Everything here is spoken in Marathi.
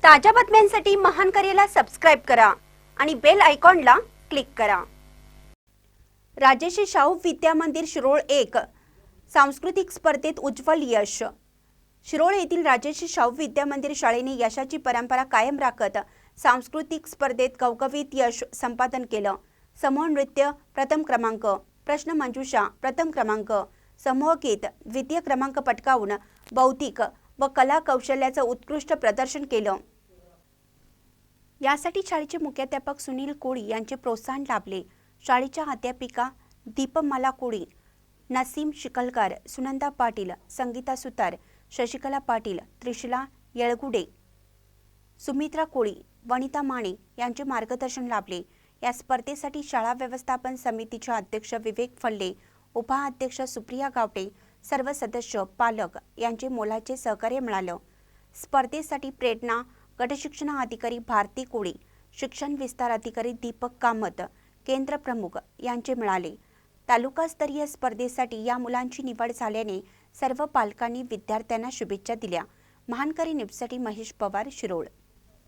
ताज्या बातम्यांसाठी महान करेला सबस्क्राइब करा आणि बेल आयकॉनला क्लिक करा। राजर्षी शाहू विद्या मंदिर शिरोळ 1 सांस्कृतिक स्पर्धेत उज्ज्वल यश। शिरोळ येथील राजर्षी शाहू विद्या मंदिर शाळेने यशाची परंपरा कायम राखत सांस्कृतिक स्पर्धेत घवघवीत यश संपादन केलं। समूह नृत्य प्रथम क्रमांक, प्रश्न मंजुषा प्रथम क्रमांक, समूह गीत द्वितीय क्रमांक पटकावून बौद्धिक व कला कौशल्याचं उत्कृष्ट प्रदर्शन केलं। यासाठी शाळेचे मुख्याध्यापक सुनील कोळी यांचे प्रोत्साहन लाभले। शाळेच्या अध्यापिका दीपमाला कोळी, नसीम शिकलकर, सुनंदा पाटील, संगीता सुतार, शशिकला पाटील, त्रिशला येळगुडे, सुमित्रा कोळी, वनिता माने यांचे मार्गदर्शन लाभले। या स्पर्धेसाठी शाळा व्यवस्थापन समितीचे अध्यक्ष विवेक फल्ले, उपाध्यक्ष सुप्रिया गावटे, सर्व सदस्य पालक यांचे मोलाचे सहकार्य मिळालं। स्पर्धेसाठी प्रेरणा गटशिक्षण अधिकारी भारती कोळी, शिक्षण विस्तार अधिकारी दीपक कामत, केंद्र प्रमुख यांचे मिळाले। तालुकास्तरीय स्पर्धेसाठी या मुलांची निवड झाल्याने सर्व पालकांनी विद्यार्थ्यांना शुभेच्छा दिल्या। महानकरी न्यूजसाठी महेश पवार, शिरोळ।